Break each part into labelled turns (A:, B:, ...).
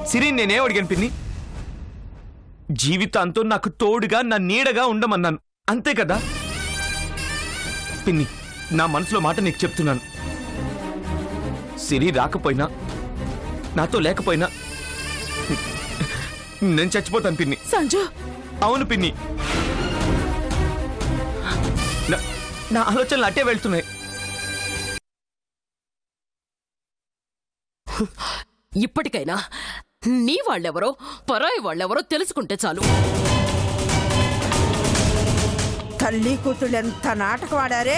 A: సిరిని నేనే అడిగాను పిన్ని? జీవితాంతం నాకు తోడుగా నా నీడగా ఉండమన్నాను, అంతే కదా పిన్ని. నా మనసులో మాట నీకు చెప్తున్నాను. సిరి రాకపోయినా నాతో లేకపోయినా నేను చచ్చిపోతాను పిన్ని.
B: సంజు.
A: అవును పిన్ని, నా ఆలోచనలు అట్టే వెళ్తున్నాయి.
B: ఇప్పటికైనా నీ వాళ్ళెవరో పరాయి వాళ్ళెవరో తెలుసుకుంటే చాలు.
C: తల్లి కూతుళ్ళు ఎంత నాటకం ఆడారే.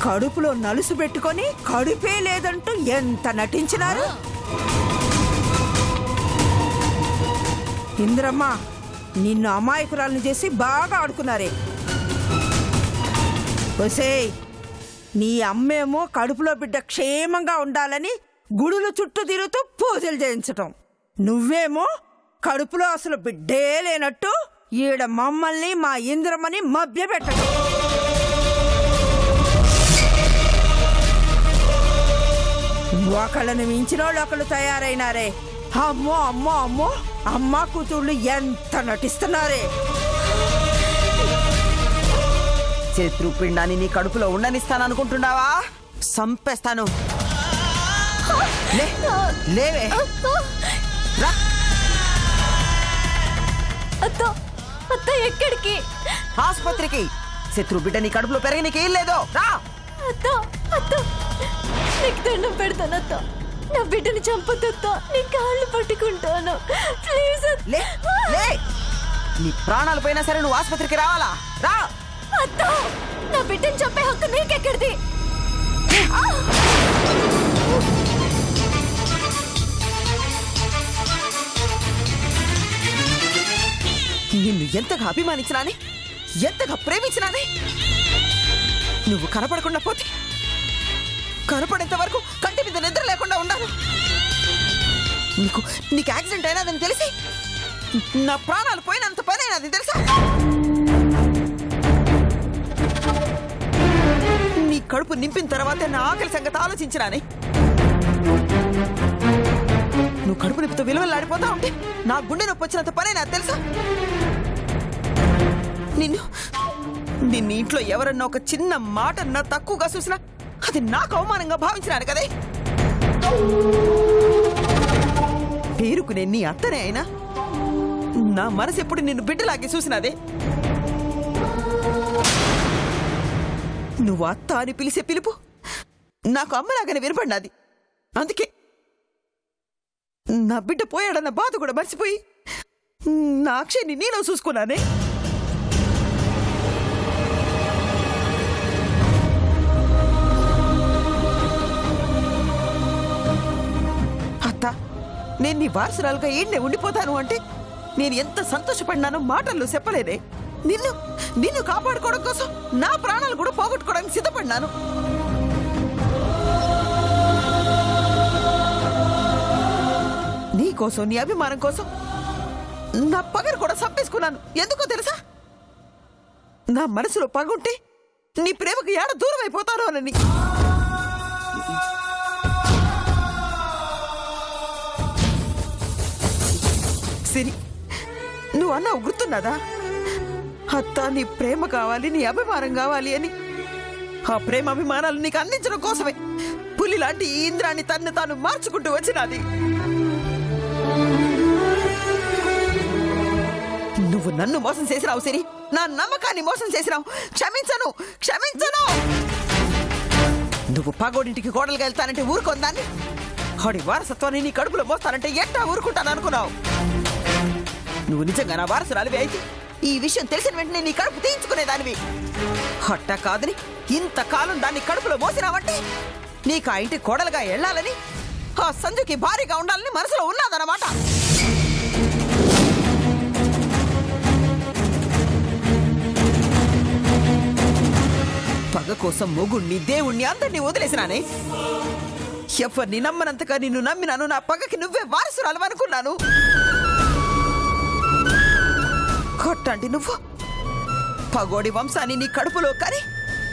C: కడుపులో నలుసు పెట్టుకొని కడుపే లేదంటూ ఎంత నటించినారు. ఇంద్రమ్మ, నిన్ను అమాయకురాలను చేసి బాగా ఆడుకున్నారే. ఒసేయ్, నీ అమ్మేమో కడుపులో బిడ్డ క్షేమంగా ఉండాలని గుడుల చుట్టూ తిరుగుతూ పూజలు చేయించటం, నువ్వేమో కడుపులో అసలు బిడ్డే లేనట్టు ఈడ మమ్మల్ని మా ఇంద్రమ్మని మభ్యపెట్టడం. ఒకళ్ళని మించిన వాళ్ళు ఒకళ్ళు తయారైనారే. అమ్మో అమ్మో అమ్మో, అమ్మ కూతుళ్ళు ఎంత నటిస్తున్నారే.
D: శత్రుపిండాన్ని నీ కడుపులో ఉండనిస్తాననుకుంటున్నావా? సంపేస్తాను. లేవే.
E: అత్త ఎక్కడికి?
D: ఆసుపత్రికి. శత్రు బిడ్డ నీ కడుపులో పెరగనికి ఏం లేదో రా.
E: అత్త అత్త, నీకు దండం పెడతాను అత్త. నా బిడ్డని చంపొద్దు, నీ కాళ్ళు పట్టుకుంటాను ప్లీజ్.
D: నీ ప్రాణాలు పోయినా సరే నువ్వు ఆసుపత్రికి రావాలా? రా.
E: అత్త, నా బిడ్డని చంపే హక్కు నీకెక్కడిది?
D: నిన్ను ఎంతగా అభిమానించినానే, ఎంతగా ప్రేమించినానే. నువ్వు కనపడకుండా పోతే కనపడేంత వరకు కంటి మీద నిద్ర లేకుండా ఉండాలి. నీకు యాక్సిడెంట్ అయినదని తెలిసి నా ప్రాణాలు పోయినంత పని అయినది తెలుసా? నీ కడుపు నింపిన తర్వాతే నా ఆకలి సంగతి ఆలోచించినానే. నువ్వు కడుపు నొప్పితో విలువలాడిపోతా ఉంటే నా గుండె నొప్పి వచ్చినంత పనే నాకు తెలుసా? నిన్ను ఇంట్లో ఎవరన్నా ఒక చిన్న మాట నా తక్కువగా చూసినా అది నాకు అవమానంగా భావించినాను కదే. పేరుకునే నీ అత్తనే అయినా నా మనసు ఎప్పుడు నిన్ను బిడ్డలాగే చూసినదే. నువ్వు అత్త అని పిలిచే పిలుపు నాకు అమ్మలాగానే వినపడినది. అందుకే నా బిడ్డ పోయాడన్న బాధ కూడా మర్చిపోయి నా అక్షయ్ని నీలో చూసుకున్నానే. అత్త, నేను నీ వారసురాలుగా ఈడ్నే ఉండిపోతాను అంటే నేను ఎంత సంతోషపడినానో మాటల్లో చెప్పలేదే. నిన్ను కాపాడుకోవడం కోసం నా ప్రాణాలు కూడా పోగొట్టుకోవడానికి సిద్ధపడినాను. నీ కోసం, నీ అభిమానం కోసం నా పగరు కూడా చంపేసుకున్నాను. ఎందుకో తెలుసా? నా మనసులో పగుంటే నీ ప్రేమకు ఏడ దూరం అయిపోతానో అని. సిరి, నువ్వు అన్నావు గుర్తున్నదా? అత్త, నీ ప్రేమ కావాలి, నీ అభిమానం కావాలి అని. ఆ ప్రేమ అభిమానాలు నీకు అందించడం కోసమే పులి లాంటి ఈ ఇంద్రాన్ని తన్ను తాను మార్చుకుంటూ వచ్చినది. నువ్వు నన్ను మోసం చేసినావు సిరి, నా నమ్మకాన్ని మోసం చేసినావు. క్షమించను, క్షమించను. నువ్వు పగోడింటికి కోడలుగా వెళ్తానంటే ఊరుకొందాన్ని, ఆడి వారసత్వాన్ని నీ కడుపులో మోస్తానంటే ఎట్టా ఊరుకుంటాను అనుకున్నావు? నువ్వు నిజంగా నా వారసురాలివి అయితే ఈ విషయం తెలిసిన వెంటనే నీ కడుపు తీయించుకునేదానివి. హట్టా కాదని ఇంతకాలం దాన్ని కడుపులో మోసినావంటే నీకు ఆ ఇంటి కోడలుగా వెళ్ళాలని, ఆ సంజుకి భారీగా ఉండాలని మనసులో ఉన్నదన్నమాట. పగ కోసం మొగుణ్ణి, దేవుణ్ణి అందరినీ వదిలేసినానే. ఎవరిని నమ్మనంతగా నిన్ను నమ్మినాను. నా పగకి నువ్వే వారసురాలు అనుకున్నాను. కొట్టండి నువ్వు పగోడి వంశాన్ని నీ కడుపులో కని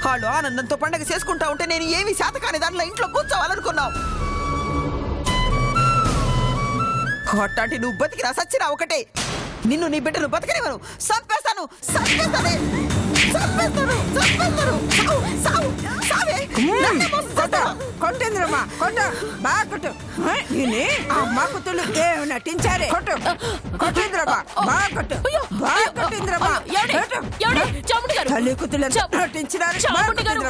D: వాళ్ళు ఆనందంతో పండగ చేసుకుంటా ఉంటే నేను ఏమి శాతకాని దాంట్లో ఇంట్లో కూర్చోవాలనుకున్నావు. అట్టాంటి నువ్వు బతికినా సచ్చినా ఒకటే. నిన్ను నీ బిడ్డను బతకనివ్వను. చంపేస్తాను చంపేస్తానే చంపేస్తాను చంపేస్తాను. సావు సావు సావే. నన్నే మోసం చేస్తావా?
C: కొట్టింద్రమ్మా కొట్టు బాగా కొట్టు. నేనే అమ్మ కుతులు ఏమి నటించారే. కొట్టు కొట్టింద్రమ్మా బాగా కొట్టు బాగా కొట్టింద్రమ్మా. తల్లి కుతులు నటించినారు.
B: చాముండి గారు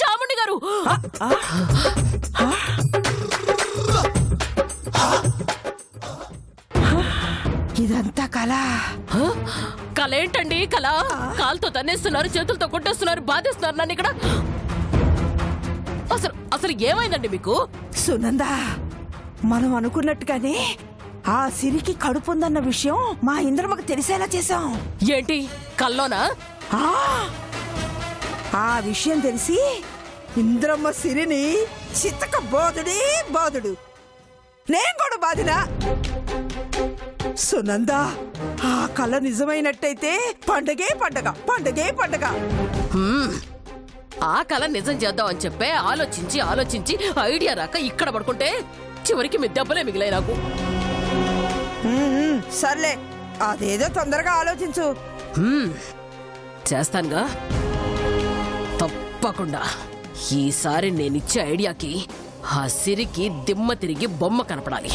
B: చాముండి గారు
C: ఇదంతా కళ.
B: కళ ఏంటండి కళ? కాలుతో తన్నేస్తున్నారు, చేతులతో కొట్టేస్తున్నారు, బాధేస్తున్నారు నన్ను ఇక్కడ. అసలు అసలు ఏమైందండి మీకు?
C: సునందా, మనం అనుకున్నట్టుగానే ఆ సిరికి కడుపుందన్న విషయం మా ఇంద్రమ్మకు తెలిసేలా చేశాం.
B: ఏంటి కల్లోనా?
C: ఆ విషయం తెలిసి ఇంద్రమ్మ సిరిని చిత్తక బోధుడే బోధుడు. నేను కూడా బాధినా. సునందా, ఆ కళ నిజమైనట్టయితే పండగే పండగ పండగే పండగ.
B: ఆ కళ నిజం చేద్దాం అని చెప్పే ఆలోచించి ఆలోచించి ఐడియా రాక ఇక్కడ పడుకుంటే చివరికి మీ దెబ్బలే మిగిలాయి నాకు.
C: సర్లే, అదేదో తొందరగా ఆలోచించు.
B: చేస్తానుగా తప్పకుండా. ఈసారి నేనిచ్చే ఐడియాకి ఆ సిరికి దిమ్మ తిరిగి బొమ్మ కనపడాలి.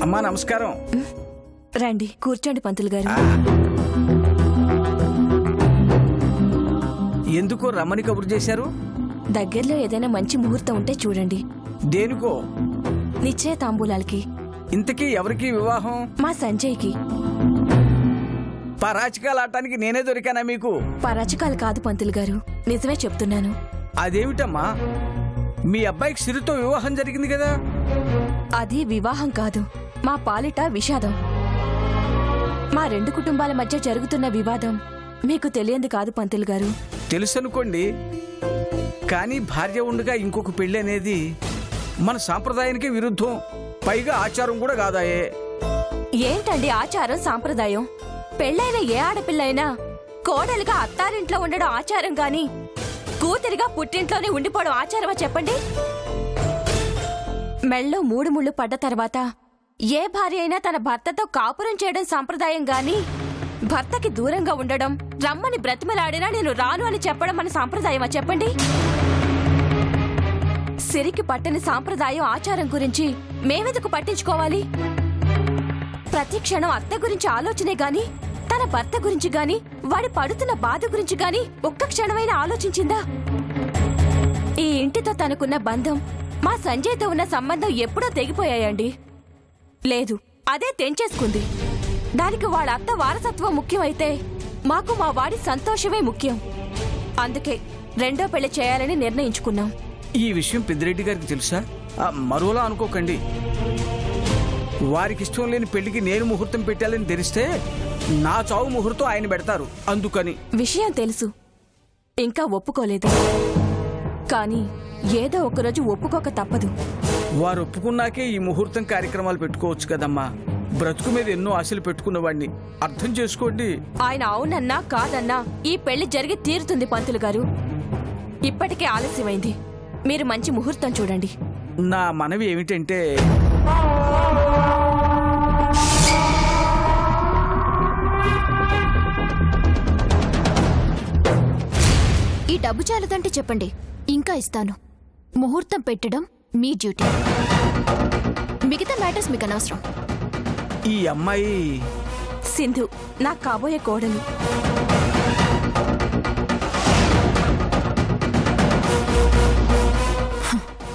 F: అమ్మా నమస్కారం.
E: రండి కూర్చోండి పంతులు గారు.
F: ఎందుకో రమ్మని కబురు చేశారు?
E: దగ్గరలో ఏదైనా మంచి ముహూర్తం ఉంటే చూడండి.
F: దేనికో?
E: నిశ్చయ తాంబూలాలకి.
F: ఇంతకీ ఎవరికి వివాహం?
E: మా సంజయ్కి.
F: పరాచికాలు ఆడటానికి నేనే దొరికానా మీకు?
E: పరాచకాలు కాదు పంతులు గారు, నిజమే చెప్తున్నాను.
F: అదేమిటమ్మా, మీ అబ్బాయికి సిరితో వివాహం జరిగింది కదా?
E: అది వివాహం కాదు, మా పాలిట విషాదం. మా రెండు కుటుంబాల మధ్య జరుగుతున్న వివాదం మీకు తెలియంది కాదు పంతులు గారు.
F: తెలుసనుకోండి, కానీ భార్య ఉండగా ఇంకొక పెళ్లి అనేది మన సాంప్రదాయానికి విరుద్ధం. పైగా ఆచారం కూడా కాదాయే.
E: ఏంటండి ఆచారం సాంప్రదాయం? పెళ్ళైన ఏ ఆడపిల్లైనా కోడలుగా అత్తారింట్లో ఉండడం ఆచారం గాని కూతురిగా పుట్టింట్లోనే ఉండిపోవడం ఆచారమా చెప్పండి? మెళ్ళో 3 ముళ్ళు పడ్డ తర్వాత ఏ భార్య అయినా తన భర్తతో కాపురం చేయడం సంప్రదాయం గాని భర్తకి దూరంగా ఉండడం, రమ్మని బ్రతిమలాడినా నేను రాను అని చెప్పడం మన సాంప్రదాయమా చెప్పండి? సిరికి పట్టని సాంప్రదాయం ఆచారం గురించి మేమెందుకు పట్టించుకోవాలి? ప్రతి క్షణం అత్త గురించి ఆలోచనే గాని తన భర్త గురించి గాని వాడి పడుతున్న బాధ గురించి గాని ఒక్క క్షణమైనా ఆలోచించిందా? ఈ ఇంటితో తనకున్న బంధం, మా సంజయ్తో ఉన్న సంబంధం ఎప్పుడో తెగిపోయాయండి. లేదు, అదే తెంచేసుకుంది. దానికి వాళ్ళ అత్త వారసత్వం ముఖ్యమైతే మాకు మా వాడి సంతోషమే ముఖ్యం. అందుకే రెండో పెళ్లి చేయాలని నిర్ణయించుకున్నాం.
F: ఈ విషయం పెద్దిరెడ్డి గారికి తెలుసా? మరోలా అనుకోకండి. వారికి ఇష్టం లేని పెళ్లికి నేను ముహూర్తం పెట్టాలని తెలిస్తే నా చావు ముహూర్తం ఆయన పెడతారు. అందుకని
E: విషయం తెలుసు, ఇంకా ఒప్పుకోలేదు. కానీ ఏదో ఒకరోజు ఒప్పుకోక తప్పదు.
F: వారు ఒప్పుకున్నాకే ఈ ముహూర్తం కార్యక్రమాలు పెట్టుకోవచ్చు కదమ్మా. బ్రతుకు మీద ఎన్నో ఆశలు పెట్టుకున్నవాడిని, అర్థం చేసుకోండి.
E: ఆయన అవునన్నా కాదన్నా ఈ పెళ్లి జరిగి తీరుతుంది పంతులు గారు. ఇప్పటికే ఆలస్యమైంది, మీరు మంచి ముహూర్తం చూడండి.
F: నా మనవి ఏమిటంటే,
E: ఈ డబ్బు చాలదంటే చెప్పండి, ఇంకా ఇస్తాను. ముహూర్తం పెట్టడం మీ డ్యూటీ, మిగతా మ్యాటర్స్ మీకు అనవసరం.
F: ఈ అమ్మాయి
E: సింధు, నాకు కాబోయే కోడలు.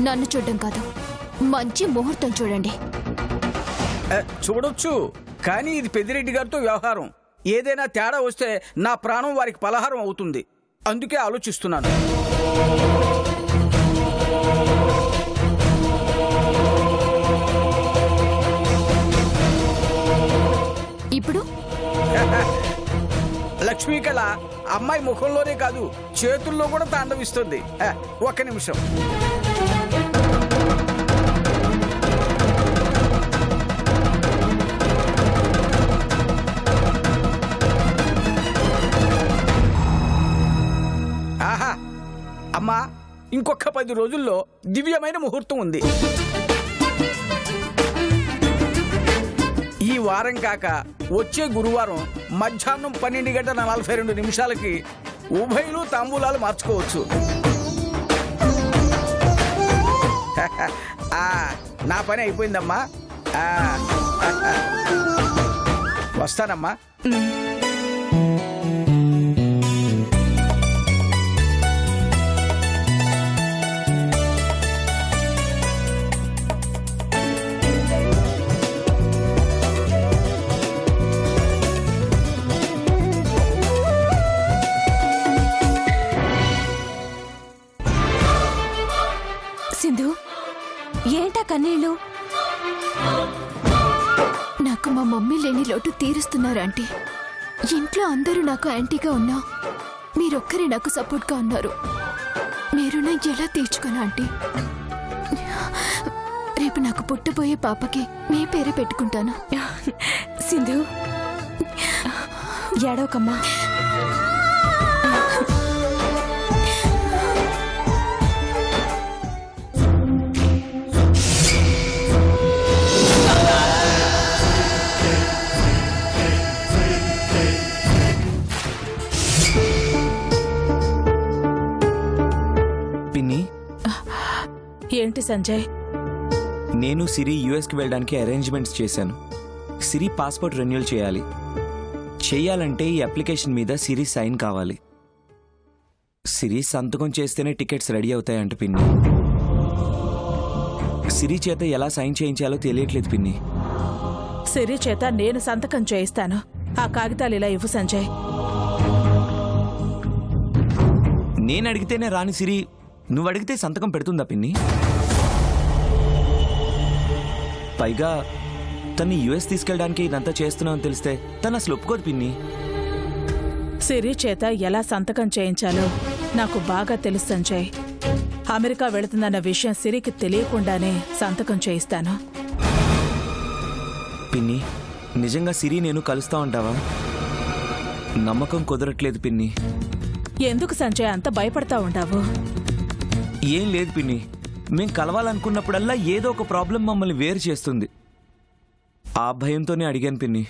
E: నన్ను చూడడం కాదు, మంచి ముహూర్తం చూడండి.
F: చూడొచ్చు, కానీ ఇది పెద్దిరెడ్డి గారితో వ్యవహారం. ఏదైనా తేడా వస్తే నా ప్రాణం వారికి పలహారం అవుతుంది. అందుకే ఆలోచిస్తున్నాను.
E: ఇప్పుడు
F: లక్ష్మీ కళ అమ్మాయి ముఖంలోనే కాదు చేతుల్లో కూడా తాండవిస్తుంది. ఒక్క నిమిషం. ఆహా అమ్మా, ఇంకొక 10 రోజుల్లో దివ్యమైన ముహూర్తం ఉంది. ఈ వారం కాక వచ్చే గురువారం మధ్యాహ్నం 12:42 ఉభయులు తాంబూలాలు మార్చుకోవచ్చు. నా పని అయిపోయిందమ్మా. వస్తానమ్మా.
E: సింధు, ఏంటా కన్నీళ్ళు?
G: నాకు మా మమ్మీ లేని లోటు తీరుస్తున్నారు ఆంటీ. ఇంట్లో అందరూ నాకు యాంటీగా ఉన్నా మీరొక్కరే నాకు సపోర్ట్గా ఉన్నారు. మీరు నా ఎలా తీర్చుకోను ఆంటీ? రేపు నాకు పుట్టబోయే పాపకి మీ పేరే పెట్టుకుంటాను.
E: సింధు, ఏడవకమ్మా.
A: పిన్ని,
B: ఏంటి సంజయ్?
A: నేను సిరి యుఎస్కి వెళ్ళడానికి అరేంజ్మెంట్స్ చేశాను. సిరి పాస్పోర్ట్ రెన్యూల్ చేయాలంటే ఈ అప్లికేషన్ మీద సిరి సైన్ కావాలి. సిరి సంతకం చేస్తేనే టికెట్స్ రెడీ అవుతాయంట పిన్ని. సిరి చేత ఎలా సైన్ చేయించాలో తెలియట్లేదు పిన్ని.
B: సిరి చేత నేను సంతకం చేయిస్తాను. ఆ కాగితాలు ఇలా ఇవ్వు సంజయ్.
A: నేను అడిగితేనే రాని సిరి నువ్వు అడిగితే సంతకం పెడుతుందా పిన్ని? పైగా తన్ని యుఎస్ తీసుకెళ్ళడానికి ఇదంతా చేస్తున్నావని తెలిస్తే తను అసలు ఒప్పుకోదు పిన్ని.
B: సిరి చేత ఎలా సంతకం చేయించాలో నాకు బాగా తెలుసు సంజయ్. అమెరికా వెళుతుందన్న విషయం సిరికి తెలియకుండానే సంతకం చేయిస్తాను.
A: పిన్ని, నిజంగా సిరి నేను కలుస్తా ఉంటావా? నమ్మకం కుదరట్లేదు పిన్ని.
B: ఎందుకు సంజయ్ అంత భయపడతా ఉంటావు?
A: ఏం లేదు పిన్ని, మేం కలవాలనుకున్నప్పుడల్లా ఏదో ఒక ప్రాబ్లం మమ్మల్ని వేరు చేస్తుంది. ఆ భయంతోనే అడిగాను పిన్ని.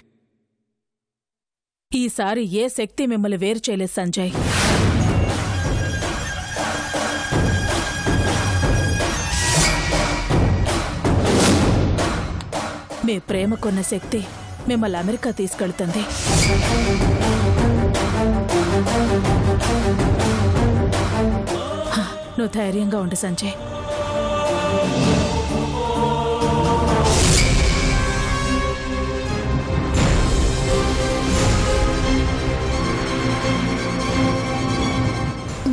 B: ఈసారి ఏ శక్తి మిమ్మల్ని వేరు చేయలేదు సంజయ్. మీ ప్రేమకున్న శక్తి మిమ్మల్ని అమెరికా తీసుకెళ్తుంది. నువ్వు ధైర్యంగా ఉండు సంజయ్.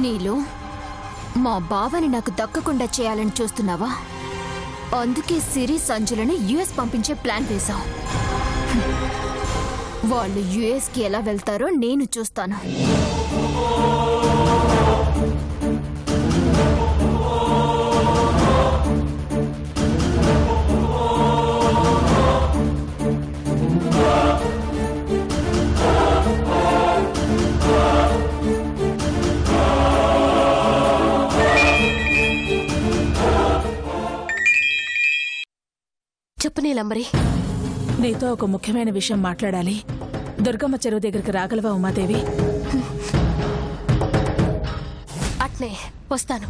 G: నీలో మా బావని నాకు దక్కకుండా చేయాలని చూస్తున్నావా? అందుకే సిరి సంజులను యుఎస్ పంపించే ప్లాన్ వేశావు. వాళ్ళు యుఎస్కి ఎలా వెళ్తారో నేను చూస్తాను. చెప్పు నీలంబరి.
B: నీతో ఒక ముఖ్యమైన విషయం మాట్లాడాలి. దుర్గమ్మ చెరువు దగ్గరికి రాగలవా ఉమాదేవి?
G: అట్నే వస్తాను.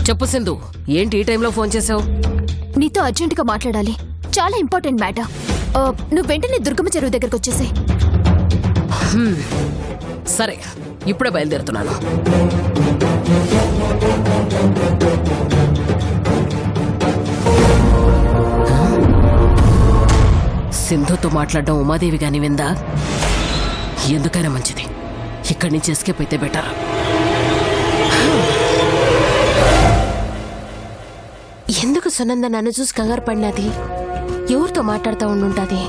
B: చెప్పు సింధు, ఏంటి ఈ టైంలో ఫోన్ చేసావు?
G: నీతో అర్జెంటుగా మాట్లాడాలి. చాలా ఇంపార్టెంట్ మ్యాటర్. నువ్వు వెంటనే దుర్గమ్మ చెరువు దగ్గరకు వచ్చేసాయి.
H: సరే, ఇప్పుడే బయలుదేరుతున్నాను. సింధుతో మాట్లాడడం ఉమాదేవి గాని విందా? ఎందుకైనా మంచిది ఇక్కడి నుంచి ఎస్కేప్ అయితే బెటర్.
E: ఎందుకు సునంద నన్ను చూసి కంగారు పడినది? ఎవరితో మాట్లాడుతూ ఉండుంటది?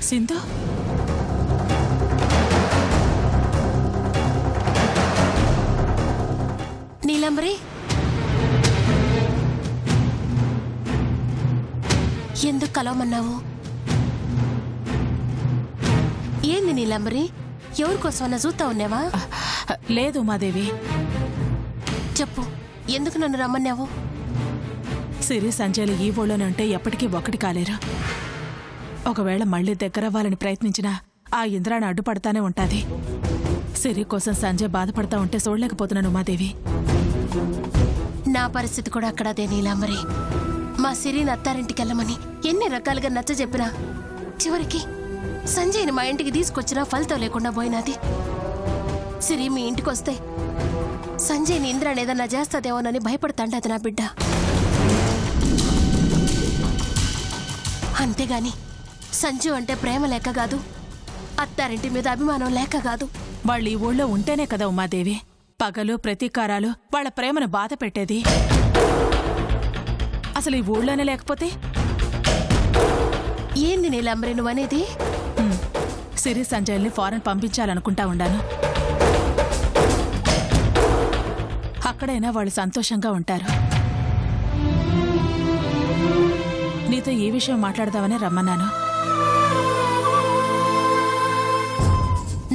B: సింధు,
E: నీలంబరి, ఎందుకు కలవమన్నావు? ఏంది నీలంబరి, ఎవరికోసమన్నా చూస్తా ఉన్నావా?
B: లేదు ఉమాదేవి.
E: చెప్పు, ఎందుకు నన్ను రమ్మన్నావు?
B: సిరి సంజయ్లు ఈ ఊళ్ళోనే ఉంటే ఎప్పటికీ ఒకటి కాలేరు. ఒకవేళ మళ్ళీ దగ్గరవ్వాలని ప్రయత్నించినా ఆ ఇంద్రాన్ని అడ్డుపడతానే ఉంటాది. సిరి కోసం సంజయ్ బాధపడతా ఉంటే చూడలేకపోతున్నాను ఉమాదేవి.
E: నా పరిస్థితి కూడా అక్కడ అదే నీలాంబరి. మా సిరిని అత్తారింటికెళ్ళమని ఎన్ని రకాలుగా నచ్చ చెప్పినా చివరికి సంజయ్ని మా ఇంటికి తీసుకొచ్చినా ఫలితం లేకుండా పోయినది. సిరి మీ ఇంటికి వస్తే సంజయ్ని ఇంద్రాన్ని ఏదన్నా చేస్తాదేమోనని భయపడతాండది నా బిడ్డ. అంతేగాని సంజు అంటే ప్రేమ లేక కాదు, అత్తారింటి మీద అభిమానం లేక కాదు.
B: వాళ్ళు ఈ ఊళ్ళో ఉంటేనే కదా ఉమాదేవి పగలు ప్రతీకారాలు వాళ్ళ ప్రేమను బాధ పెట్టేది. అసలు ఈ ఊళ్ళోనే లేకపోతే?
E: ఏంది నీలంబరి నువ్వనేది?
B: సిరి సంజయ్ని ఫారెన్ పంపించాలనుకుంటా ఉండాను. అక్కడైనా వాళ్ళు సంతోషంగా ఉంటారు. నీతో ఈ విషయం మాట్లాడదామని రమ్మన్నాను.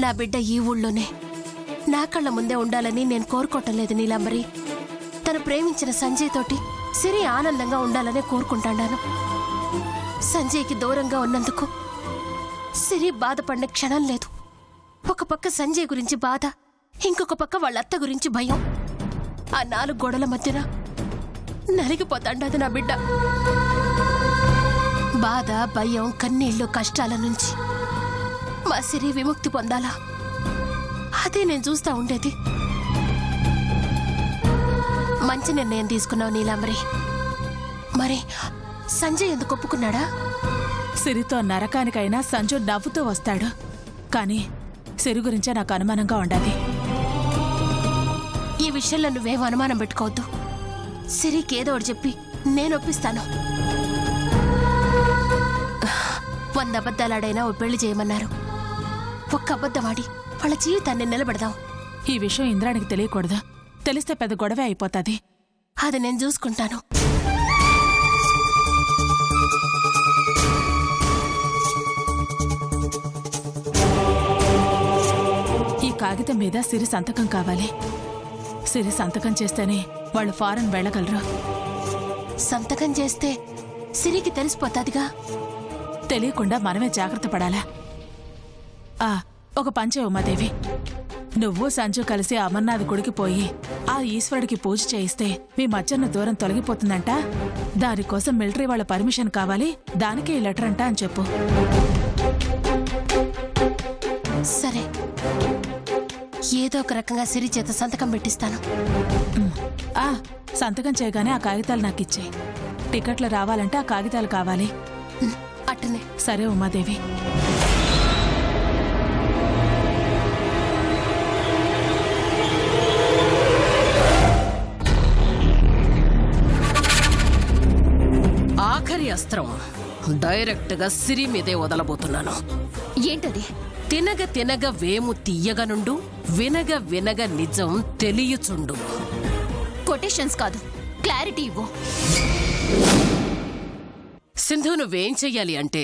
E: నా బిడ్డ ఈ ఊళ్ళోనే నా కళ్ళ ముందే ఉండాలని నేను కోరుకోవటం లేదు నీలంబరి. తను ప్రేమించిన సంజయ్ తోటి సిరి ఆనందంగా ఉండాలనే కోరుకుంటాను. సంజయ్కి దూరంగా ఉన్నందుకు సిరి బాధపడిన క్షణం లేదు. ఒక పక్క సంజయ్ గురించి బాధ, ఇంకొక పక్క వాళ్ళ అత్త గురించి భయం. ఆ 4 గోడల మధ్యన
H: నలిగిపోతాండది నా బిడ్డ. బాధ, భయం, కన్నీళ్లు, కష్టాల నుంచి మా సిరి విముక్తి పొందాలా, అదే నేను చూస్తా ఉండేది. మంచి నిర్ణయం తీసుకున్నావు నీలాంబరి. మరి సంజయ్ ఎందుకు ఒప్పుకున్నాడా?
B: సిరితో నరకానికైనా సంజు నవ్వుతూ వస్తాడు. కానీ సిరి గురించే నాకు అనుమానంగా ఉండాలి.
H: ఈ విషయంలో నువ్వేం అనుమానం పెట్టుకోవద్దు. సిరికి ఏదో ఒకటి చెప్పి నేను ఒప్పిస్తాను. 100 అబద్ధాలాడైనా ఓ పెళ్లి చేయమన్నారు. ఒక్క అబద్ధమాడి వాళ్ళ జీవితాన్ని నిలబెడదాం.
B: ఈ విషయం ఇంద్రానికి తెలియకూడదు. తెలిస్తే పెద్ద గొడవే అయిపోతుంది.
H: అది నేను చూసుకుంటాను.
B: ఈ కాగితం మీద సిరి సంతకం కావాలి. సిరి సంతకం చేస్తేనే వాళ్ళు ఫారెన్ వెళ్ళగలరు.
H: సంతకం చేస్తే సిరికి తెలిసిపోతాదిగా.
B: తెలియకుండా మనమే జాగ్రత్త పడాలా? ఒక పంచే ఉమాదేవి, నువ్వు సంజు కలిసి అమర్నాథ్ గుడికి పోయి ఆ ఈశ్వరుడికి పూజ చేయిస్తే మీ మధ్యన దూరం తొలగిపోతుందంట. దానికోసం మిలిటరీ వాళ్ళ పర్మిషన్ కావాలి. దానికే ఈ లెటర్ అంట అని చెప్పు.
H: సరే, ఏదో ఒక రకంగా సిరి చేత సంతకం పెట్టిస్తాను.
B: సంతకం చేయగానే ఆ కాగితాలు నాకు ఇచ్చేయి. టికెట్లు రావాలంటే ఆ కాగితాలు కావాలి.
H: అట్టనే.
B: సరే ఉమాదేవి.
H: ఆఖరి అస్త్రం డైరెక్ట్ గా సిరి మీదే వదలబోతున్నాను.
G: ఏంటది?
H: తినగ తినగ వేము తీయగనుండు, వినగ వినగ నిజం తెలియచుండు.
G: కొటేషన్స్ కాదు, క్లారిటీ ఇవ్వు.
H: సింధు, నువ్వేం చెయ్యాలి అంటే